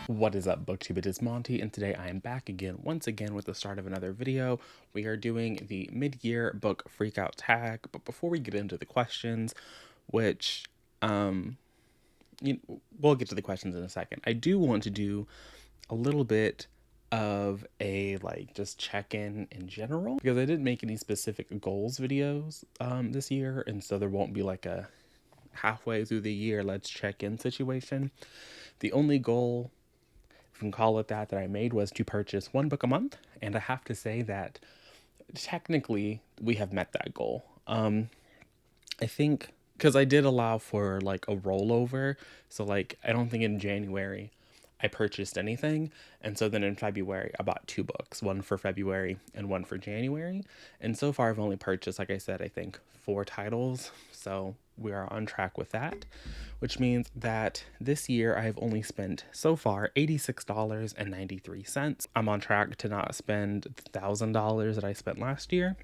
What is up, booktube? It is Monty, and today I am back again, once again, with the start of another video. We are doing the mid-year book freakout tag, but before we get into the questions, which, we'll get to the questions in a second. I do want to do a little bit of a, just check-in in general, because I didn't make any specific goals videos, this year, and so there won't be like a halfway through the year, let's check in situation. The only goal, if you can call it that I made was to purchase one book a month, and I have to say that technically we have met that goal. I think because I did allow for like a rollover, so I don't think in January I purchased anything, and so then in February I bought two books, one for February and one for January, and so far I've only purchased, like I said, I think 4 titles, so we are on track with that, which means that this year I have only spent so far $86.93. I'm on track to not spend the $1,000 that I spent last year,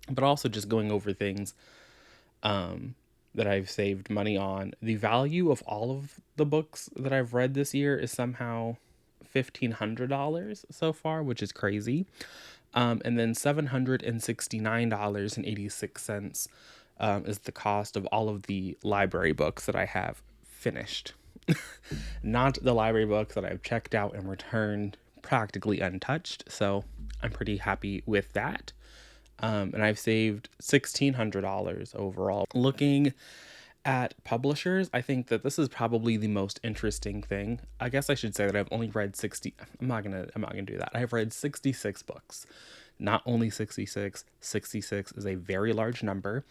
but also just going over things that I've saved money on. The value of all of the books that I've read this year is somehow $1,500 so far, which is crazy. And then $769.86 is the cost of all of the library books that I have finished. Not the library books that I've checked out and returned practically untouched. So I'm pretty happy with that. And I've saved $1,600 overall. Looking at publishers, I think that this is probably the most interesting thing. I guess I should say that I've only read 60. I'm not gonna do that. I've read 66 books. Not only 66. 66 is a very large number.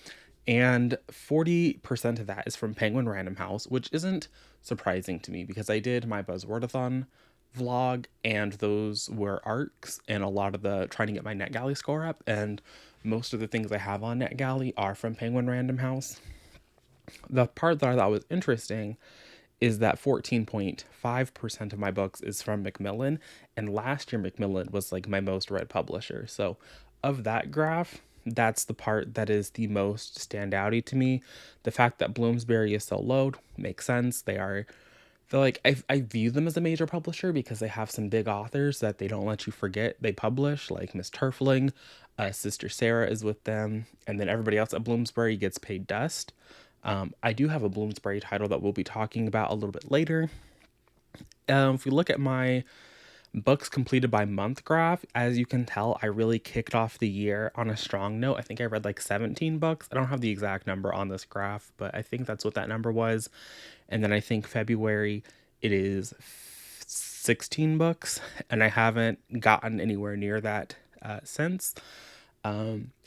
And 40% of that is from Penguin Random House, which isn't surprising to me because I did my Buzzwordathon vlog and those were arcs and a lot of the trying to get my NetGalley score up, and most of the things I have on NetGalley are from Penguin Random House. The part that I thought was interesting is that 14.5% of my books is from Macmillan, and last year Macmillan was like my most read publisher. So of that graph, that's the part that is the most standouty to me. The fact that Bloomsbury is so low makes sense. They're like, I view them as a major publisher because they have some big authors that they don't let you forget they publish, like Miss Turfling, Sister Sarah is with them, and then everybody else at Bloomsbury gets paid dust. I do have a Bloomsbury title that we'll be talking about a little bit later. If we look at my books completed by month graph, as you can tell, I really kicked off the year on a strong note. I think I read like 17 books. I don't have the exact number on this graph, but I think that's what that number was. And then I think February, it is 16 books, and I haven't gotten anywhere near that since.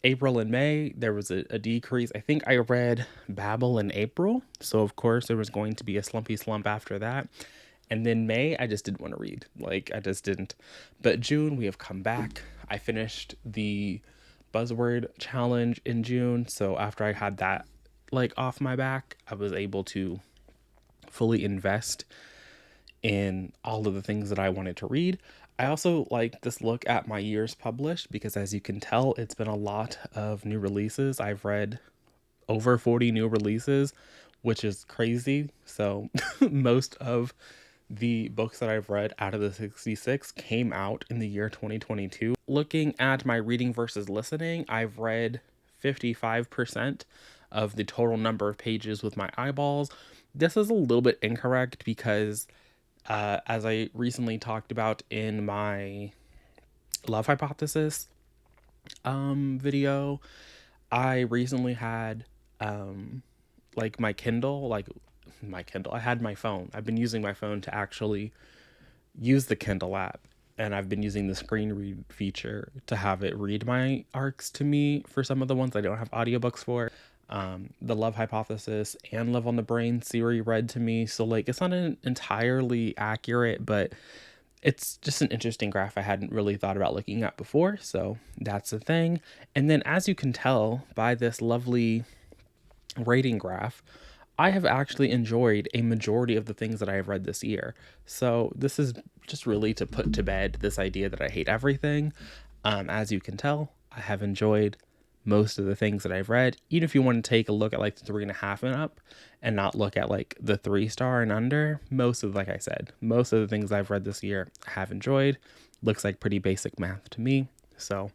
April and May, there was a decrease. I think I read Babel in April, so of course there was going to be a slumpy slump after that. And then May, I just didn't want to read. I just didn't. But June, we have come back. I finished the Buzzword challenge in June. So after I had that, off my back, I was able to fully invest in all of the things that I wanted to read. I also like this look at my years published because, as you can tell, it's been a lot of new releases. I've read over 40 new releases, which is crazy. So most of the books that I've read out of the 66 came out in the year 2022. Looking at my reading versus listening, I've read 55% of the total number of pages with my eyeballs. This is a little bit incorrect because, as I recently talked about in my Love Hypothesis video, I recently had my Kindle, I had my phone. I've been using my phone to actually use the Kindle app, and I've been using the screen read feature to have it read my arcs to me for some of the ones I don't have audiobooks for. The Love Hypothesis and Live on the Brain Siri read to me, so it's not entirely accurate, but it's just an interesting graph I hadn't really thought about looking at before, so that's the thing. And then, as you can tell by this lovely rating graph, I have actually enjoyed a majority of the things that I have read this year. So this is just really to put to bed this idea that I hate everything. As you can tell, I have enjoyed most of the things that I've read. Even if you want to take a look at like the 3.5 and up and not look at like the 3-star and under, like I said, most of the things I've read this year I have enjoyed. Looks like pretty basic math to me. So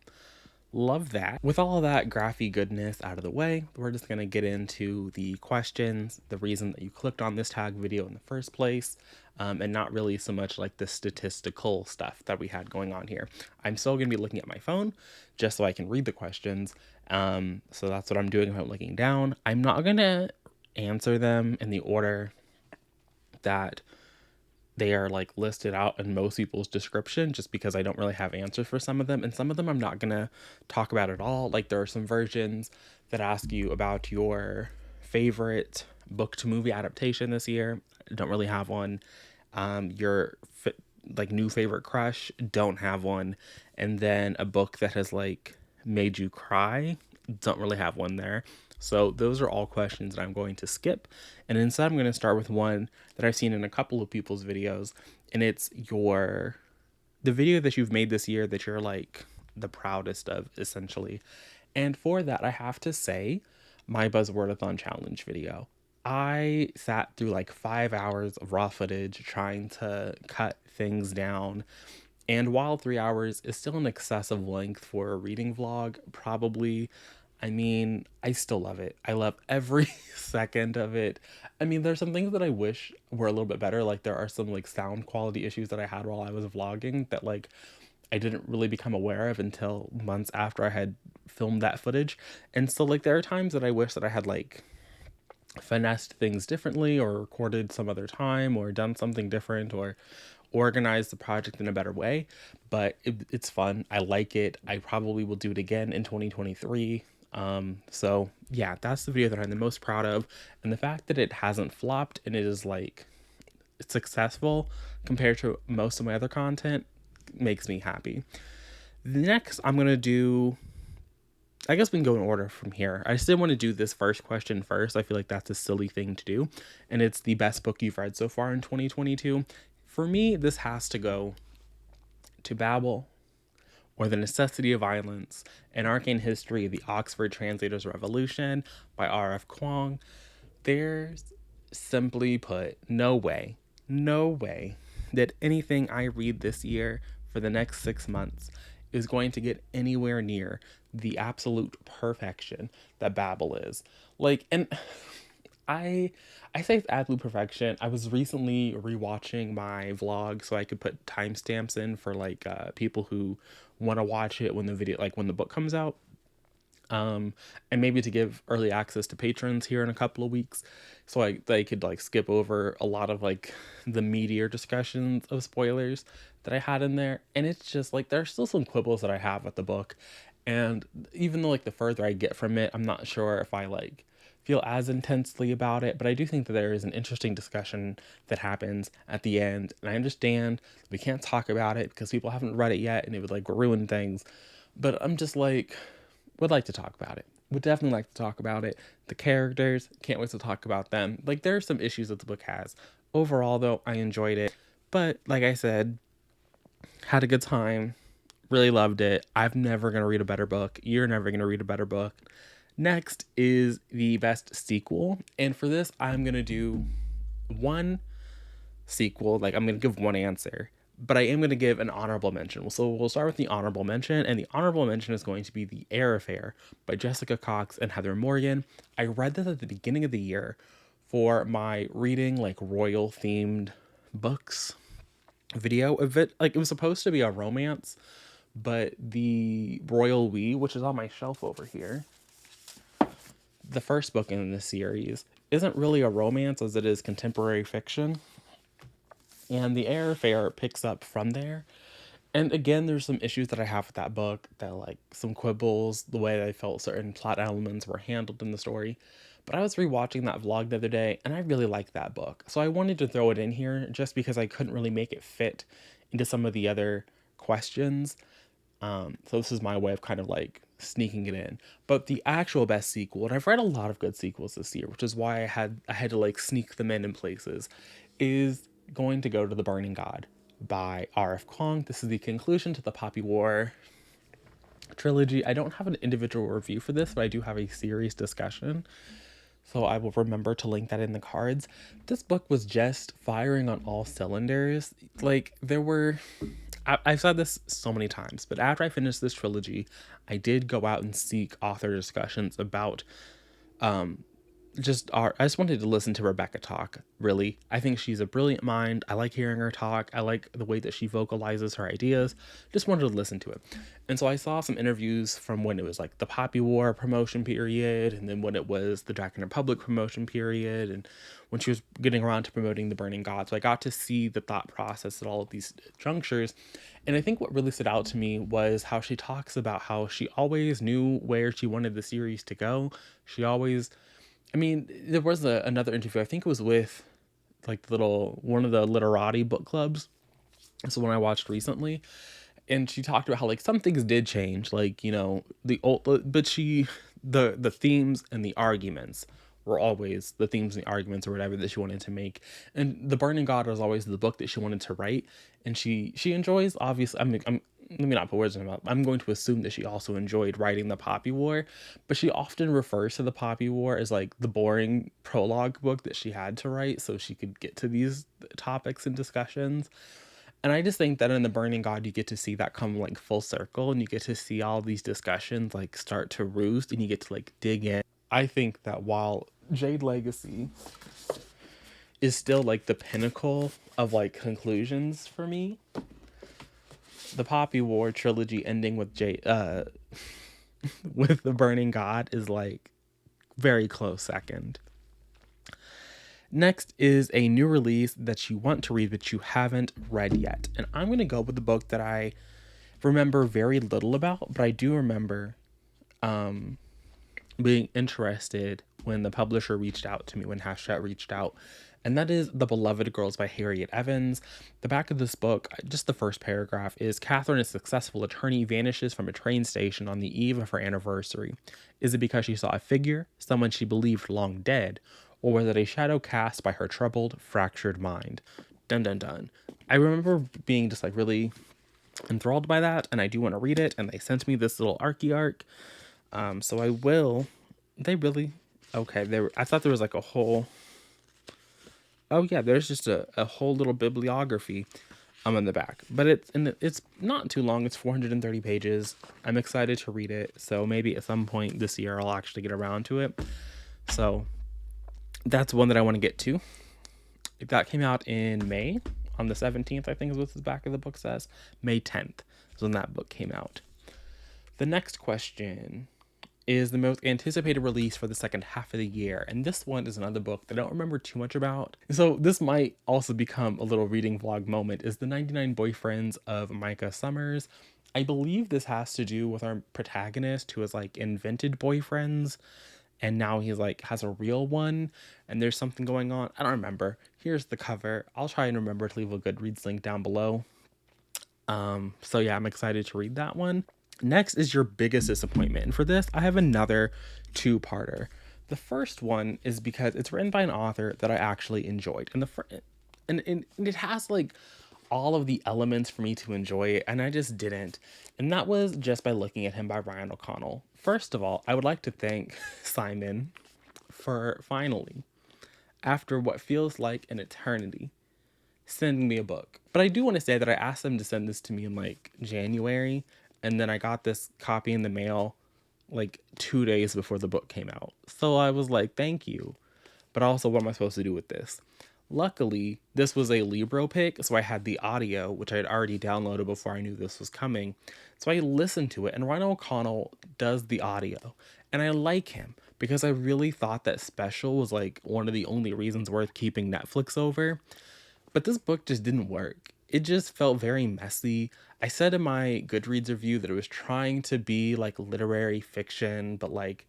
love that. With all of that graphy goodness out of the way, we're just going to get into the questions, the reason that you clicked on this tag video in the first place, and not really so much like the statistical stuff that we had going on here. I'm still going to be looking at my phone just so I can read the questions. So that's what I'm doing if I'm looking down. I'm not going to answer them in the order that they are like listed out in most people's description, just because I don't really have answers for some of them, and some of them I'm not gonna talk about at all. Like there are some versions that ask you about your favorite book to movie adaptation this year. Don't really have one. Your like new favorite crush, don't have one. And then a book that has like made you cry, don't really have one there. So those are all questions that I'm going to skip. And instead I'm going to start with one that I've seen in a couple of people's videos. And it's the video that you've made this year that you're like the proudest of, essentially. And for that, I have to say my Buzzwordathon challenge video. I sat through like 5 hours of raw footage trying to cut things down. And while 3 hours is still an excessive length for a reading vlog, probably, I mean, I still love it. I love every second of it. I mean, there's some things that I wish were a little bit better. Like there are some like sound quality issues that I had while I was vlogging that like I didn't really become aware of until months after I had filmed that footage. And so like there are times that I wish that I had like finessed things differently or recorded some other time or done something different or organized the project in a better way. But it's fun. I like it. I probably will do it again in 2023. So yeah, that's the video that I'm the most proud of. And the fact that it hasn't flopped and it is like it's successful compared to most of my other content makes me happy. Next, I'm going to do, I guess we can go in order from here. I still want to do this first question first. I feel like that's a silly thing to do. And it's the best book you've read so far in 2022. For me, this has to go to Babel, or The Necessity of Violence, An Arcane History of the Oxford Translators' Revolution by R.F. Kuang. There's, simply put, no way that anything I read this year for the next 6 months is going to get anywhere near the absolute perfection that Babel is. Like, and I say it's absolute perfection. I was recently rewatching my vlog so I could put timestamps in for like people who want to watch it when the book comes out. And maybe to give early access to patrons here in a couple of weeks, so they could like skip over a lot of like the meatier discussions of spoilers that I had in there. And it's just like there's still some quibbles that I have with the book, and even though like the further I get from it, I'm not sure if I like feel as intensely about it, but I do think that there is an interesting discussion that happens at the end, and I understand we can't talk about it because people haven't read it yet and it would like ruin things, but I'm just like, would like to talk about it. Would definitely like to talk about it. The characters, can't wait to talk about them. Like there are some issues that the book has. Overall though, I enjoyed it. But like I said, had a good time. Really loved it. I'm never going to read a better book. You're never going to read a better book. Next is the best sequel. And for this, I'm going to do one sequel. Like I'm going to give one answer. But I am going to give an honorable mention. So we'll start with the honorable mention. And the honorable mention is going to be The Air Affair by Jessica Cox and Heather Morgan. I read this at the beginning of the year for my reading like royal themed books video of it. Like it was supposed to be a romance, but the Royal We, which is on my shelf over here, the first book in this series, isn't really a romance as it is contemporary fiction. And The Air Affair picks up from there. And again, there's some issues that I have with that book, that like some quibbles, the way I felt certain plot elements were handled in the story. But I was rewatching that vlog the other day and I really liked that book. So I wanted to throw it in here just because I couldn't really make it fit into some of the other questions. So this is my way of kind of like sneaking it in. But the actual best sequel, and I've read a lot of good sequels this year, which is why I had to like sneak them in places, is going to go to The Burning God by R.F. Kuang. This is the conclusion to the Poppy War trilogy. I don't have an individual review for this, but I do have a series discussion. So I will remember to link that in the cards. This book was just firing on all cylinders. Like, there were. I've said this so many times, but after I finished this trilogy, I did go out and seek author discussions about I just wanted to listen to Rebecca talk, really. I think she's a brilliant mind. I like hearing her talk. I like the way that she vocalizes her ideas. Just wanted to listen to it. And so I saw some interviews from when it was like the Poppy War promotion period, and then when it was the Dragon Republic promotion period, and when she was getting around to promoting the Burning God. So I got to see the thought process at all of these junctures. And I think what really stood out to me was how she talks about how she always knew where she wanted the series to go. She always, I mean, there was another interview. I think it was with like one of the literati book clubs. This is one I watched recently, and she talked about how like some things did change, like the old, but the themes and the arguments were always the themes and the arguments or whatever that she wanted to make, and the Burning God was always the book that she wanted to write, and she enjoys, obviously. I'm let me not put words in her mouth. I'm going to assume that she also enjoyed writing the Poppy War, but she often refers to the Poppy War as like the boring prologue book that she had to write so she could get to these topics and discussions. And I just think that in the Burning God, you get to see that come like full circle, and you get to see all these discussions like start to roost, and you get to like dig in. I think that while Jade Legacy is still like the pinnacle of like conclusions for me, the Poppy War trilogy ending with with the Burning God is like very close second. Next is a new release that you want to read but you haven't read yet. And I'm going to go with the book that I remember very little about, but I do remember being interested when the publisher reached out to me, when Hachette reached out. And that is The Beloved Girls by Harriet Evans. The back of this book, just the first paragraph, is Catherine, a successful attorney, vanishes from a train station on the eve of her anniversary. Is it because she saw a figure, someone she believed long dead, or was it a shadow cast by her troubled, fractured mind? Dun dun dun. I remember being just like really enthralled by that, and I do want to read it, and they sent me this little arc. So I will. They really. Okay, I thought there was like a whole. Oh yeah, there's just a whole little bibliography in the back. But it's not too long. It's 430 pages. I'm excited to read it. So maybe at some point this year I'll actually get around to it. So that's one that I want to get to. That came out in May, on the 17th, I think is what the back of the book says. May 10th is when that book came out. The next question is the most anticipated release for the second half of the year. And this one is another book that I don't remember too much about. So this might also become a little reading vlog moment, is The 99 Boyfriends of Micah Summers. I believe this has to do with our protagonist who has like invented boyfriends, and now he's like has a real one, and there's something going on. I don't remember. Here's the cover. I'll try and remember to leave a Goodreads link down below. So yeah, I'm excited to read that one. Next is your biggest disappointment. And for this, I have another two-parter. The first one is because it's written by an author that I actually enjoyed. And it has like all of the elements for me to enjoy it, and I just didn't. And that was Just by Looking at Him by Ryan O'Connell. First of all, I would like to thank Simon for finally, after what feels like an eternity, sending me a book. But I do want to say that I asked them to send this to me in like January, and then I got this copy in the mail like 2 days before the book came out. So I was like, thank you. But also, what am I supposed to do with this? Luckily, this was a Libro pick, so I had the audio, which I had already downloaded before I knew this was coming. So I listened to it, and Ryan O'Connell does the audio. And I like him because I really thought that Special was like one of the only reasons worth keeping Netflix over. But this book just didn't work. It just felt very messy. I said in my Goodreads review that it was trying to be like literary fiction, but like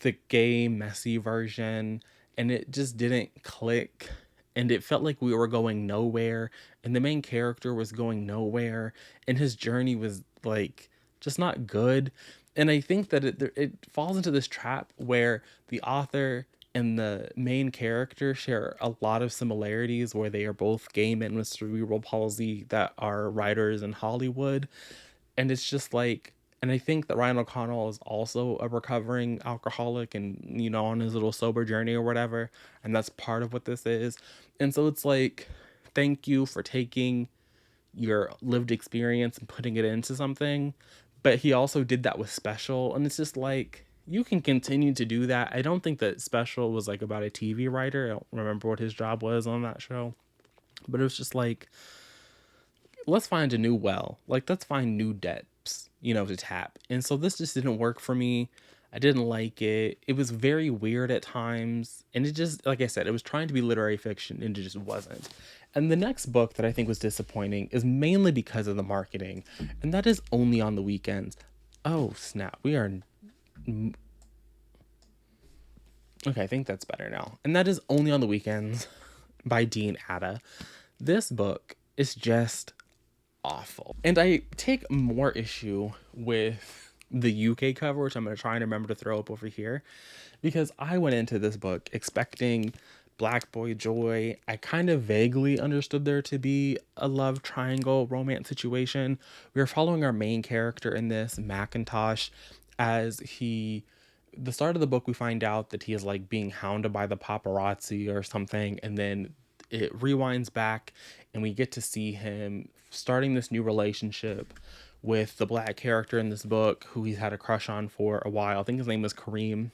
the gay, messy version, and it just didn't click. And it felt like we were going nowhere, and the main character was going nowhere, and his journey was like just not good. And I think that it falls into this trap where the author and the main character share a lot of similarities, where they are both gay men with cerebral palsy that are writers in Hollywood. And it's just like, And I think that Ryan O'Connell is also a recovering alcoholic and, on his little sober journey or whatever. And that's part of what this is. And so it's like, thank you for taking your lived experience and putting it into something. But he also did that with Special. And it's just like, you can continue to do that. I don't think that Special was like about a TV writer. I don't remember what his job was on that show. But it was just like, let's find a new well. Like, let's find new depths, to tap. And so this just didn't work for me. I didn't like it. It was very weird at times. And it just, like I said, it was trying to be literary fiction and it just wasn't. And the next book that I think was disappointing is mainly because of the marketing. And that is Only on the Weekends. Oh, snap. We are... Okay, I think that's better now. And that is Only on the Weekends by Dean Atta. This book is just awful. And I take more issue with the UK cover, which I'm going to try and remember to throw up over here, because I went into this book expecting Black Boy Joy. I kind of vaguely understood there to be a love triangle romance situation. We are following our main character in this, Macintosh, as the start of the book, we find out that he is like being hounded by the paparazzi or something. And then it rewinds back and we get to see him starting this new relationship with the black character in this book who he's had a crush on for a while. I think his name was Kareem.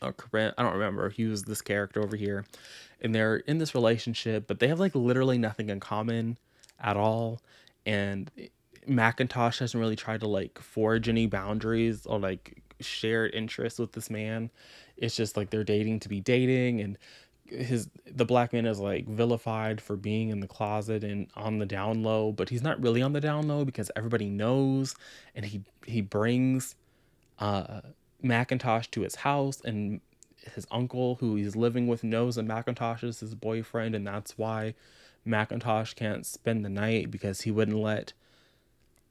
Or Kareem, I don't remember. He was this character over here. And they're in this relationship, but they have like literally nothing in common at all. And Macintosh hasn't really tried to like forge any boundaries or like shared interests with this man. It's just like they're dating to be dating, and the black man is like vilified for being in the closet and on the down low, but he's not really on the down low because everybody knows. And he brings Macintosh to his house, and his uncle who he's living with knows that Macintosh is his boyfriend, and that's why Macintosh can't spend the night, because he wouldn't let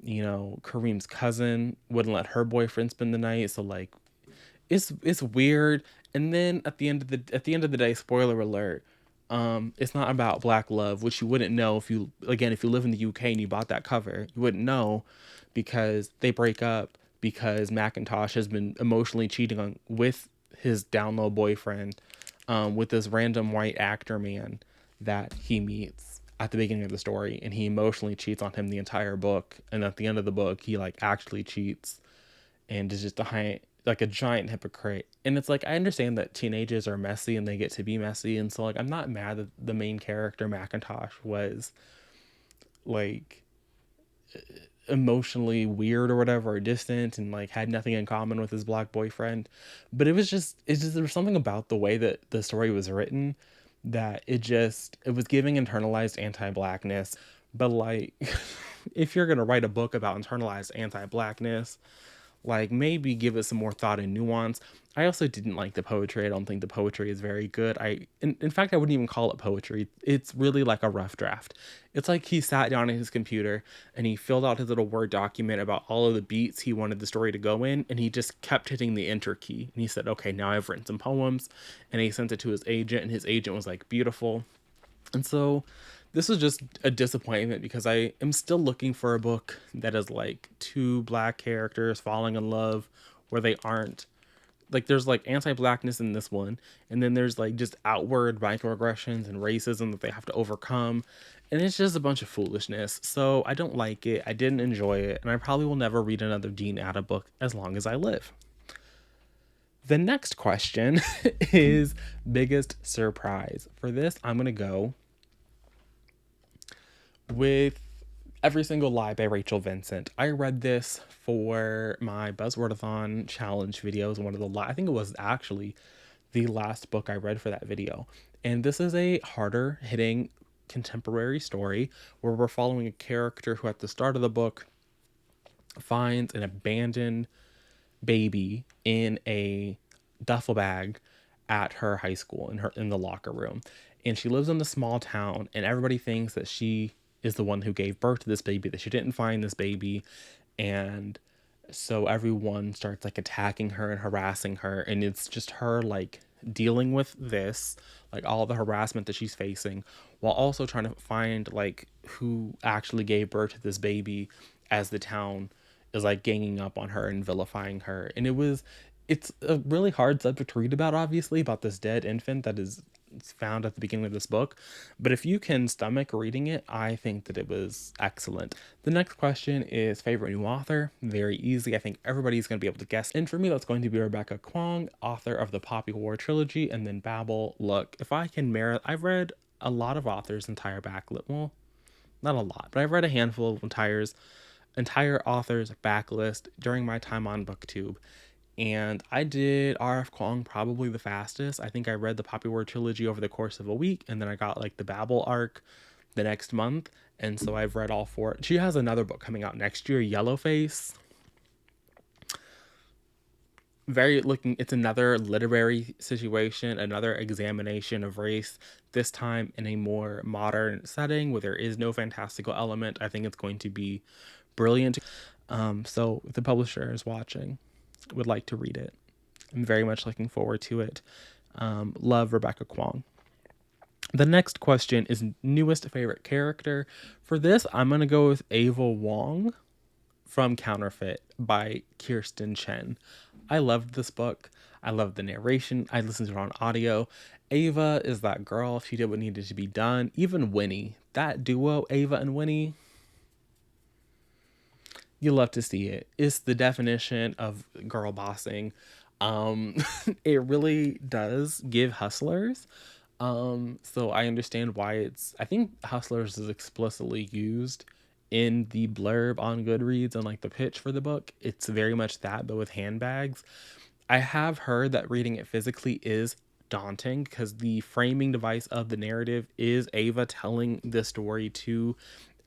Kareem's cousin wouldn't let her boyfriend spend the night. So like it's weird. And then at the end of the day, spoiler alert, it's not about black love, which you wouldn't know if you live in the UK and you bought that cover. You wouldn't know, because they break up because Macintosh has been emotionally cheating on with his down low boyfriend, with this random white actor man that he meets at the beginning of the story, and he emotionally cheats on him the entire book. And at the end of the book, he like actually cheats and is just a giant hypocrite. And it's like, I understand that teenagers are messy and they get to be messy, and so like I'm not mad that the main character Macintosh was like emotionally weird or whatever, or distant, and like had nothing in common with his black boyfriend. But it's just there was something about the way that the story was written that it was giving internalized anti-blackness. But like if you're gonna write a book about internalized anti-blackness, like maybe give it some more thought and nuance. I also didn't like the poetry. I don't think the poetry is very good. In fact, I wouldn't even call it poetry. It's really like a rough draft. It's like he sat down at his computer and he filled out his little Word document about all of the beats he wanted the story to go in, and he just kept hitting the enter key. And he said, okay, now I've written some poems, and he sent it to his agent, and his agent was like, beautiful. And so this was just a disappointment, because I am still looking for a book that is like two black characters falling in love where they aren't. Like there's like anti-blackness in this one, and then there's like just outward microaggressions and racism that they have to overcome, and it's just a bunch of foolishness. So I don't like it. I didn't enjoy it, and I probably will never read another Dean Atta book as long as I live. The next question is biggest surprise. For this, I'm going to go with Every Single Lie by Rachel Vincent. I read this for my Buzzwordathon challenge videos. I think it was actually the last book I read for that video. And this is a harder hitting contemporary story where we're following a character who at the start of the book finds an abandoned baby in a duffel bag at her high school, in the locker room. And she lives in a small town, and everybody thinks that she is the one who gave birth to this baby, that she didn't find this baby. And so everyone starts like attacking her and harassing her, and it's just her like dealing with this, like all the harassment that she's facing, while also trying to find like who actually gave birth to this baby, as the town is like ganging up on her and vilifying her. And it's a really hard subject to read about, obviously, about this dead infant that is found at the beginning of this book. But if you can stomach reading it, I think that it was excellent. The next question is favorite new author. Very easy. I think everybody's going to be able to guess. And for me, that's going to be Rebecca Kuang, author of the Poppy War trilogy and then Babel. Look, if I can merit, I've read a lot of authors' entire backlist. Well, not a lot, but I've read a handful of entire authors' backlist during my time on BookTube. And I did R.F. Kuang probably the fastest. I think I read the Poppy War trilogy over the course of a week, and then I got like the Babel arc the next month. And so I've read all four. She has another book coming out next year, Yellowface. It's another literary situation, another examination of race, this time in a more modern setting where there is no fantastical element. I think it's going to be brilliant. So if the publisher is watching, would like to read it. I'm very much looking forward to it. Love Rebecca Kuang. The next question is newest favorite character. For this, I'm going to go with Ava Wong from Counterfeit by Kirsten Chen. I loved this book. I loved the narration. I listened to it on audio. Ava is that girl. She did what needed to be done. Even Winnie, that duo, Ava and Winnie, you love to see it. It's the definition of girl bossing. It really does give Hustlers. So I understand why I think Hustlers is explicitly used in the blurb on Goodreads and like the pitch for the book. It's very much that, but with handbags. I have heard that reading it physically is daunting because the framing device of the narrative is Ava telling the story to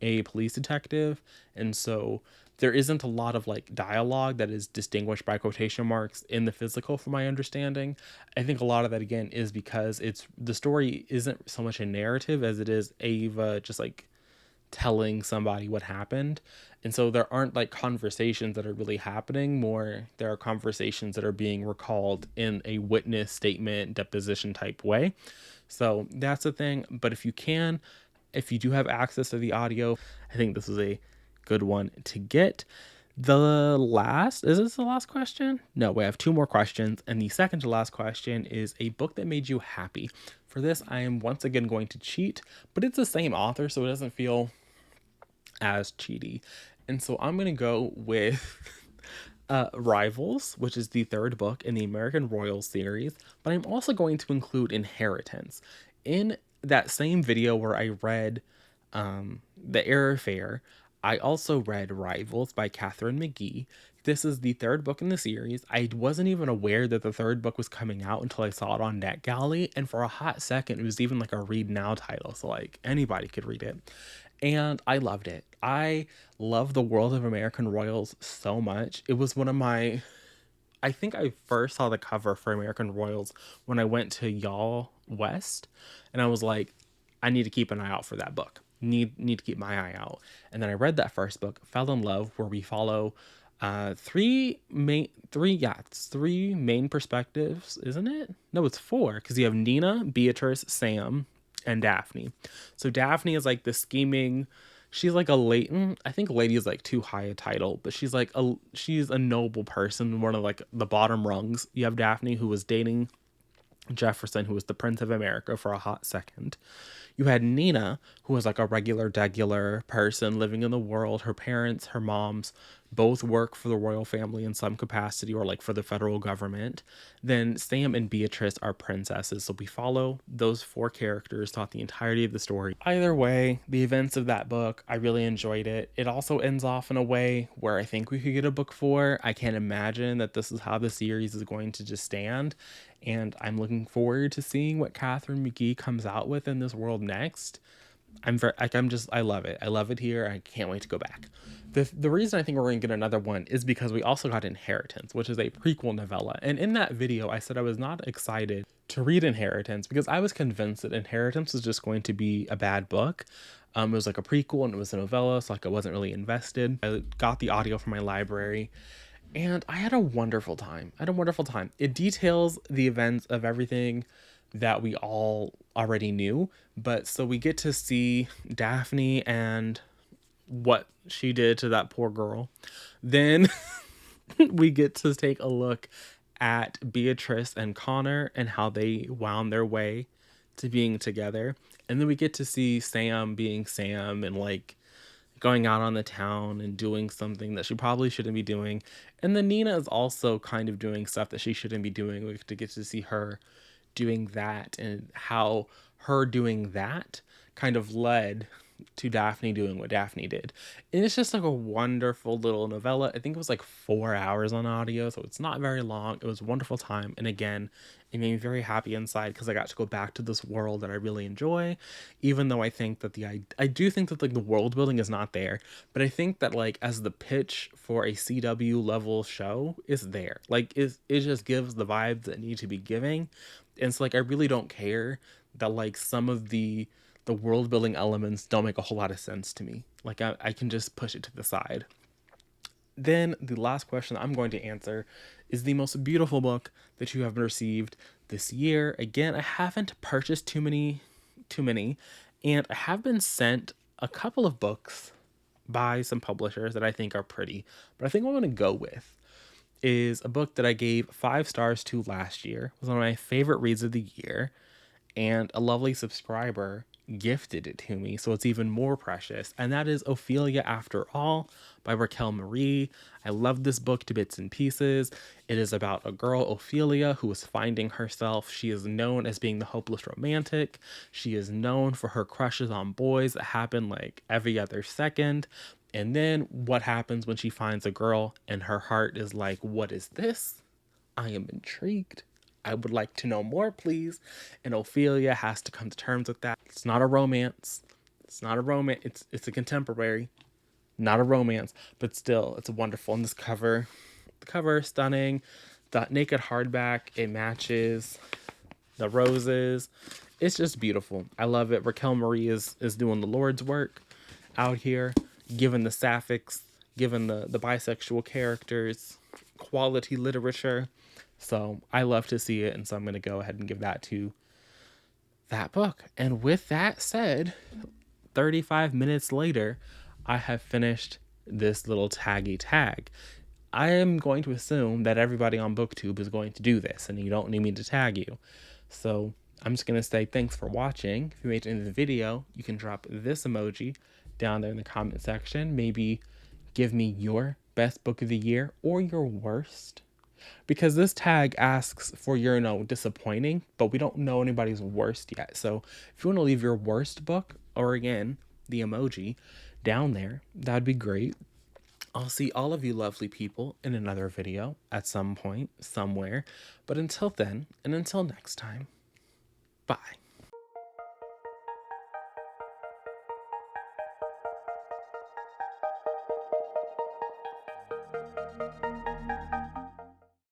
a police detective. And so there isn't a lot of like dialogue that is distinguished by quotation marks in the physical, from my understanding. I think a lot of that again is because the story isn't so much a narrative as it is Ava just like telling somebody what happened. And so there aren't like conversations that are really happening. More, there are conversations that are being recalled in a witness statement, deposition type way. So that's the thing. But if you do have access to the audio, I think this is a good one to get. Is this the last question? No, we have two more questions. And the second to last question is a book that made you happy. For this, I am once again going to cheat, but it's the same author, so it doesn't feel as cheaty. And so I'm going to go with Rivals, which is the third book in the American Royals series, but I'm also going to include Inheritance. In that same video where I read The Error Fair, I also read Rivals by Catherine McGee. This is the third book in the series. I wasn't even aware that the third book was coming out until I saw it on NetGalley, and for a hot second, it was even like a read now title, so like anybody could read it. And I loved it. I love the world of American Royals so much. It was I think I first saw the cover for American Royals when I went to Y'all West, and I was like, I need to keep an eye out for that book. Need to keep my eye out. And then I read that first book, fell in love, where we follow three main perspectives, isn't it? No, it's four, because you have Nina, Beatrice, Sam, and Daphne. So Daphne is like the scheming. She's like I think lady is like too high a title, but she's a noble person, one of like the bottom rungs. You have Daphne, who was dating Jefferson, who was the Prince of America for a hot second. You had Nina, who was like a regular person living in the world. Her parents, her moms, both work for the royal family in some capacity, or like for the federal government. Then Sam and Beatrice are princesses. So we follow those four characters throughout the entirety of the story. Either way, the events of that book, I really enjoyed it. It also ends off in a way where I think we could get a book 4. I can't imagine that this is how the series is going to just stand. And I'm looking forward to seeing what Catherine McGee comes out with in this world next. I love it. I love it here. I can't wait to go back. The reason I think we're going to get another one is because we also got Inheritance, which is a prequel novella. And in that video, I said I was not excited to read Inheritance because I was convinced that Inheritance was just going to be a bad book. It was like a prequel and it was a novella, so like I wasn't really invested. I got the audio from my library, and I had a wonderful time. It details the events of everything that we all already knew. But so we get to see Daphne and what she did to that poor girl. Then we get to take a look at Beatrice and Connor and how they wound their way to being together. And then we get to see Sam being Sam and like going out on the town and doing something that she probably shouldn't be doing. And then Nina is also kind of doing stuff that she shouldn't be doing. We get to see her doing that and how her doing that kind of led to Daphne doing what Daphne did. And it's just like a wonderful little novella. I think it was like 4 hours on audio, so it's not very long. It was a wonderful time. And again, it made me very happy inside because I got to go back to this world that I really enjoy, even though I think that I do think that like the world building is not there, but I think that like as the pitch for a CW level show is there. Like it just gives the vibes that need to be giving. And it's like I really don't care that like some of the world building elements don't make a whole lot of sense to me. Like I can just push it to the side. Then the last question I'm going to answer is the most beautiful book that you have received this year. Again, I haven't purchased too many, and I have been sent a couple of books by some publishers that I think are pretty. But I think what I'm going to go with is a book that I gave 5 stars to last year. It was one of my favorite reads of the year, and a lovely subscriber gifted it to me, so it's even more precious. And that is Ophelia After All by Raquel Marie. I love this book to bits and pieces. It is about a girl, Ophelia, who is finding herself. She is known as being the hopeless romantic. She is known for her crushes on boys that happen like every other second. And then what happens when she finds a girl and her heart is like, what is this? I am intrigued. I would like to know more, please. And Ophelia has to come to terms with that. It's not a romance. It's not a romance. It's a contemporary, not a romance, but still, it's wonderful. And this cover, the cover is stunning. The naked hardback, it matches the roses. It's just beautiful. I love it. Raquel Marie is doing the Lord's work out here, given the sapphics, given the bisexual characters, quality literature. So I love to see it, and so I'm going to go ahead and give that to that book. And with that said, 35 minutes later, I have finished this little taggy tag. I am going to assume that everybody on BookTube is going to do this, and you don't need me to tag you. So I'm just going to say thanks for watching. If you made it into the video, you can drop this emoji down there in the comment section. Maybe give me your best book of the year or your worst. Because this tag asks for your, disappointing, but we don't know anybody's worst yet. So if you want to leave your worst book, or again, the emoji, down there, that'd be great. I'll see all of you lovely people in another video at some point, somewhere. But until then, and until next time, bye.